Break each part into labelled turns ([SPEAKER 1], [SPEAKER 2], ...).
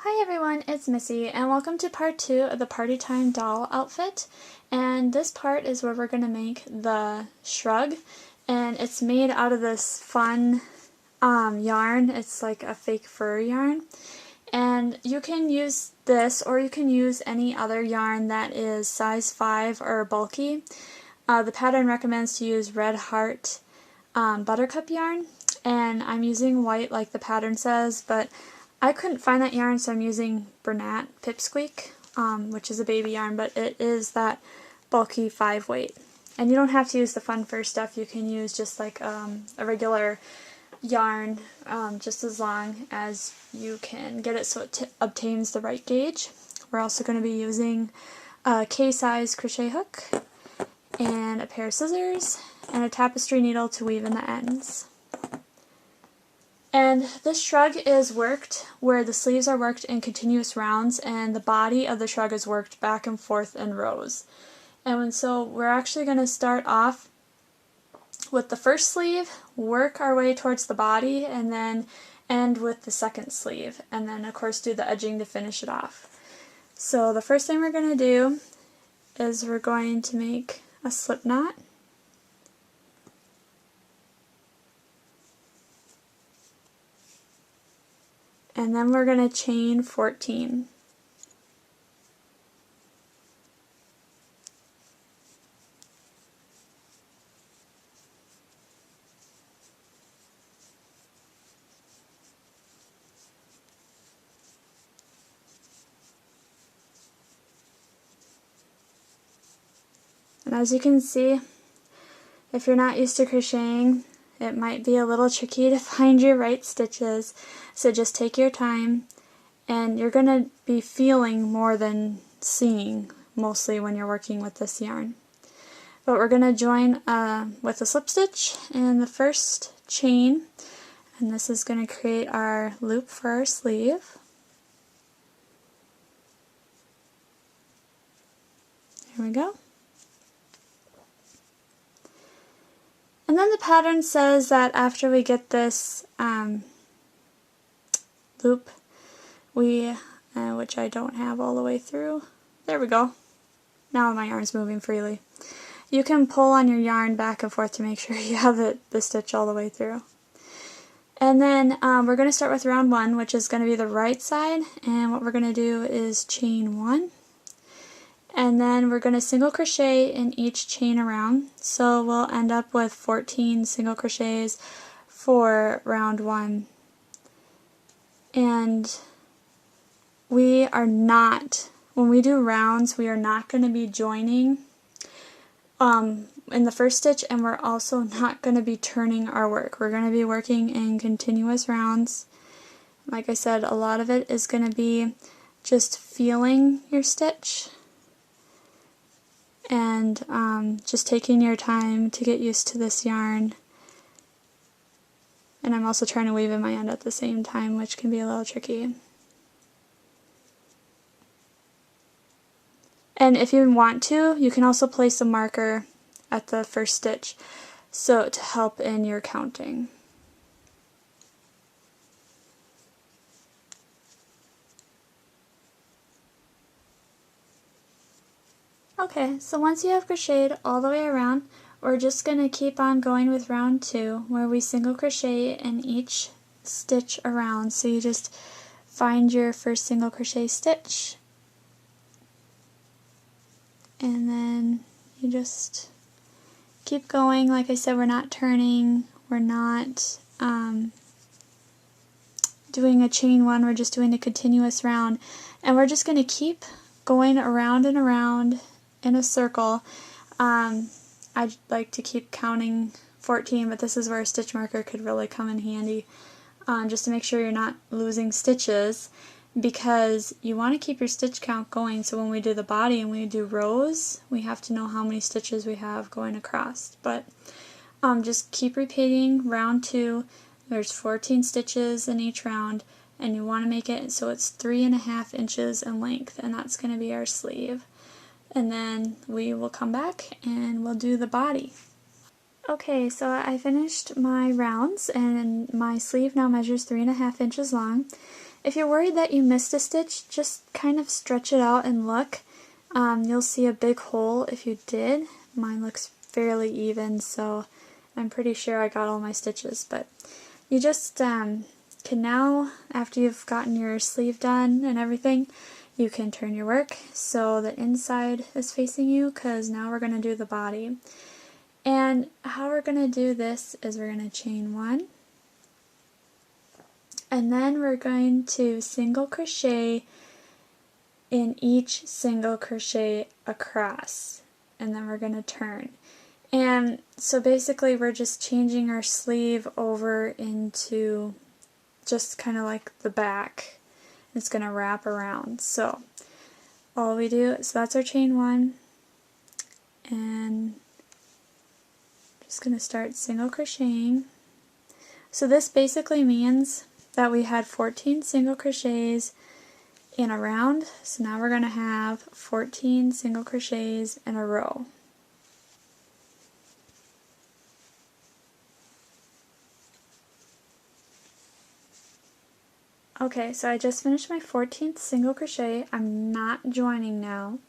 [SPEAKER 1] Hi everyone, it's Missy and welcome to part 2 of the Party Time doll outfit. And this part is where we're going to make the shrug, and it's made out of this fun yarn. It's like a fake fur yarn, and you can use this or you can use any other yarn that is size 5 or bulky. The pattern recommends to use Red Heart buttercup yarn, and I'm using white like the pattern says, but I couldn't find that yarn, so I'm using Bernat Pipsqueak, which is a baby yarn, but it is that bulky 5 weight. And you don't have to use the fun fur stuff, you can use just like a regular yarn, just as long as you can get it so it obtains the right gauge. We're also going to be using a K-size crochet hook, and a pair of scissors, and a tapestry needle to weave in the ends. And this shrug is worked where the sleeves are worked in continuous rounds and the body of the shrug is worked back and forth in rows. And so we're actually going to start off with the first sleeve, work our way towards the body, and then end with the second sleeve. And then of course do the edging to finish it off. So the first thing we're going to do is we're going to make a slip knot. And then we're going to chain 14. And as you can see, if you're not used to crocheting, it might be a little tricky to find your right stitches, so just take your time, and you're going to be feeling more than seeing mostly when you're working with this yarn. But we're going to join with a slip stitch in the first chain, and this is going to create our loop for our sleeve. Here we go. And then the pattern says that after we get this loop, which I don't have all the way through, there we go, now my yarn's moving freely. You can pull on your yarn back and forth to make sure you have the stitch all the way through. And then we're going to start with round 1, which is going to be the right side, and what we're going to do is chain 1. And then we're going to single crochet in each chain around, so we'll end up with 14 single crochets for round 1. And we are not, when we do rounds, we are not going to be joining in the first stitch, and we're also not going to be turning our work. We're going to be working in continuous rounds. Like I said, a lot of it is going to be just feeling your stitch and just taking your time to get used to this yarn. And I'm also trying to weave in my end at the same time, which can be a little tricky. And if you want to, you can also place a marker at the first stitch so to help in your counting. Okay, so once you have crocheted all the way around, we're just going to keep on going with round 2, where we single crochet in each stitch around. So you just find your first single crochet stitch, and then you just keep going. Like I said, we're not turning, we're not doing a chain 1, we're just doing a continuous round, and we're just going to keep going around and around in a circle. I'd like to keep counting 14, but this is where a stitch marker could really come in handy, just to make sure you're not losing stitches, because you want to keep your stitch count going, so when we do the body and we do rows, we have to know how many stitches we have going across. But just keep repeating round 2. There's 14 stitches in each round, and you want to make it so it's 3.5 inches in length, and that's going to be our sleeve. And then we will come back and we'll do the body. Okay, so I finished my rounds, and my sleeve now measures 3.5 inches long, If you're worried that you missed a stitch, just kind of stretch it out and look. You'll see a big hole if you did. Mine looks fairly even, so I'm pretty sure I got all my stitches, but you just can now, after you've gotten your sleeve done and everything, you can turn your work so the inside is facing you, because now we're going to do the body. And how we're going to do this is we're going to chain 1, and then we're going to single crochet in each single crochet across, and then we're going to turn. And so basically we're just changing our sleeve over into just kind of like the back. It's going to wrap around. So all we do, so that's our chain 1, and just going to start single crocheting. So this basically means that we had 14 single crochets in a round, so now we're going to have 14 single crochets in a row. Okay, so I just finished my 14th single crochet. I'm not joining now.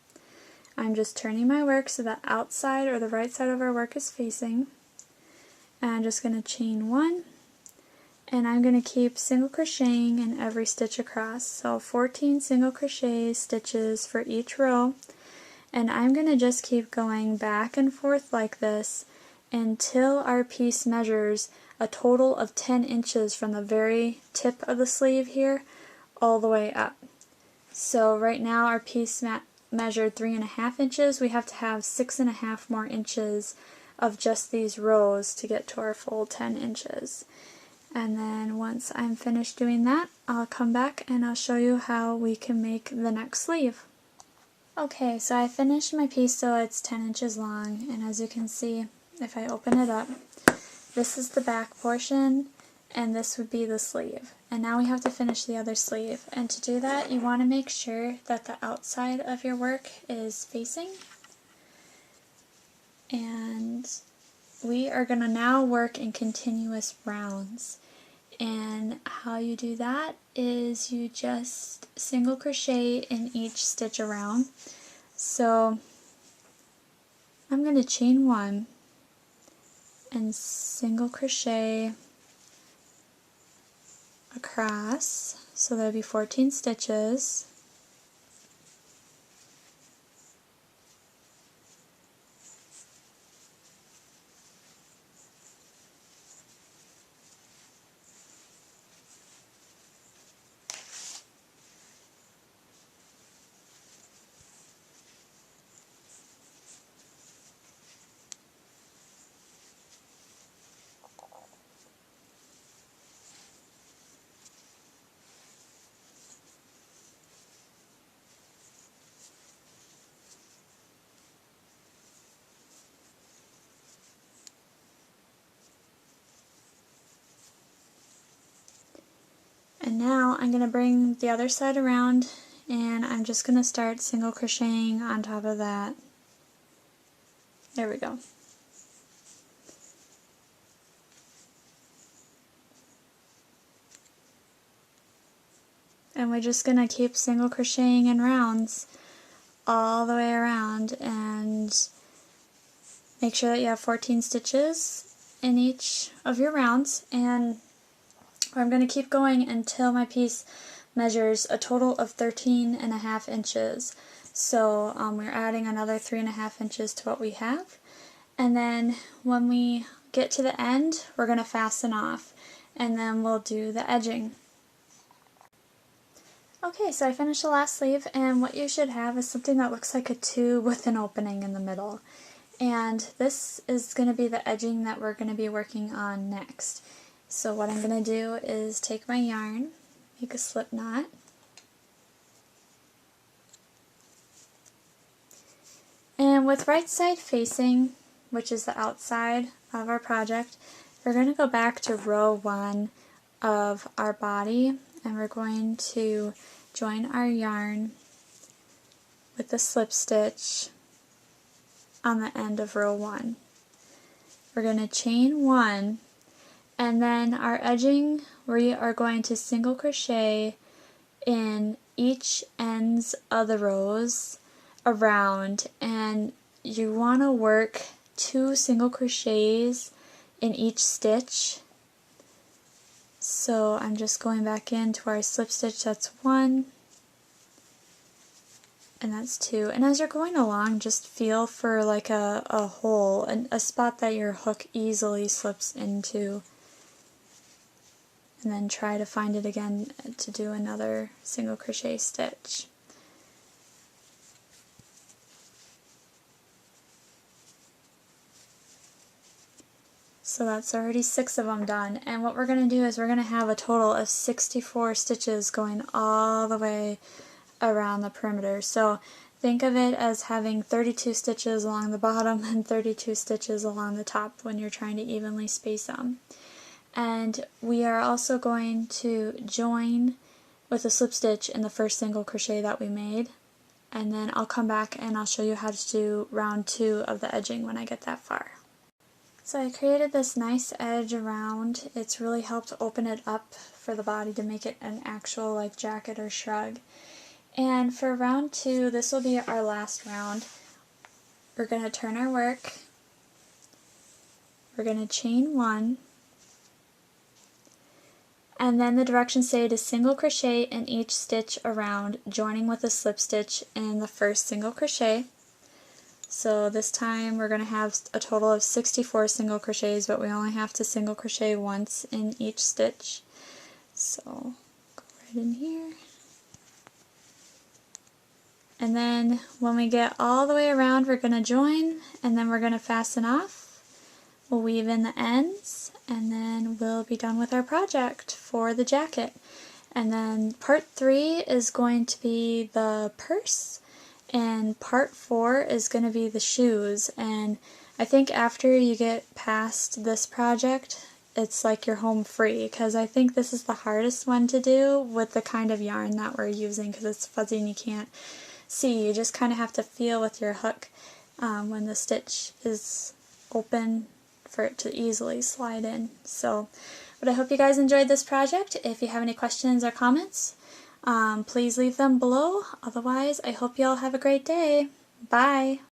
[SPEAKER 1] I'm just turning my work so the outside or the right side of our work is facing. And I'm just going to chain 1, and I'm going to keep single crocheting in every stitch across. So 14 single crochet stitches for each row, and I'm going to just keep going back and forth like this until our piece measures a total of 10 inches from the very tip of the sleeve here all the way up. So right now our piece measured 3.5 inches. We have to have 6.5 more inches of just these rows to get to our full 10 inches. And then once I'm finished doing that, I'll come back and I'll show you how we can make the next sleeve. Okay, so I finished my piece so it's 10 inches long, and as you can see, if I open it up, this is the back portion, and this would be the sleeve. And now we have to finish the other sleeve. And to do that, you want to make sure that the outside of your work is facing. And we are going to now work in continuous rounds. And how you do that is you just single crochet in each stitch around. So I'm going to chain 1 and single crochet across, so that'll be 14 stitches. And now I'm going to bring the other side around, and I'm just going to start single crocheting on top of that. There we go. And we're just going to keep single crocheting in rounds all the way around, and make sure that you have 14 stitches in each of your rounds. And I'm going to keep going until my piece measures a total of 13.5 inches. So we're adding another 3.5 inches to what we have. And then when we get to the end, we're going to fasten off, and then we'll do the edging. Okay, so I finished the last sleeve, and what you should have is something that looks like a tube with an opening in the middle. And this is going to be the edging that we're going to be working on next. So what I'm going to do is take my yarn, make a slip knot, and with right side facing, which is the outside of our project, we're going to go back to row 1 of our body, and we're going to join our yarn with the slip stitch on the end of row 1. We're going to chain 1, and then our edging, we are going to single crochet in each ends of the rows around, and you want to work 2 single crochets in each stitch. So I'm just going back into our slip stitch, that's 1, and that's 2. And as you're going along, just feel for like a hole, a spot that your hook easily slips into, and then try to find it again to do another single crochet stitch. So that's already 6 of them done, and what we're going to do is we're going to have a total of 64 stitches going all the way around the perimeter. So think of it as having 32 stitches along the bottom and 32 stitches along the top when you're trying to evenly space them. And we are also going to join with a slip stitch in the first single crochet that we made, and then I'll come back and I'll show you how to do round 2 of the edging when I get that far. So I created this nice edge around. It's really helped open it up for the body to make it an actual like jacket or shrug. And for round 2, this will be our last round. We're going to turn our work. We're going to chain 1. And then the directions say to single crochet in each stitch around, joining with a slip stitch in the first single crochet. So this time we're going to have a total of 64 single crochets, but we only have to single crochet once in each stitch. So go right in here. And then when we get all the way around, we're going to join, and then we're going to fasten off. We'll weave in the ends, and then we'll be done with our project for the jacket. And then part 3 is going to be the purse, and part 4 is going to be the shoes. And I think after you get past this project, it's like you're home free, because I think this is the hardest one to do with the kind of yarn that we're using, because it's fuzzy and you can't see. You just kind of have to feel with your hook when the stitch is open for it to easily slide in. So, but I hope you guys enjoyed this project. If you have any questions or comments, please leave them below. Otherwise, I hope you all have a great day. Bye!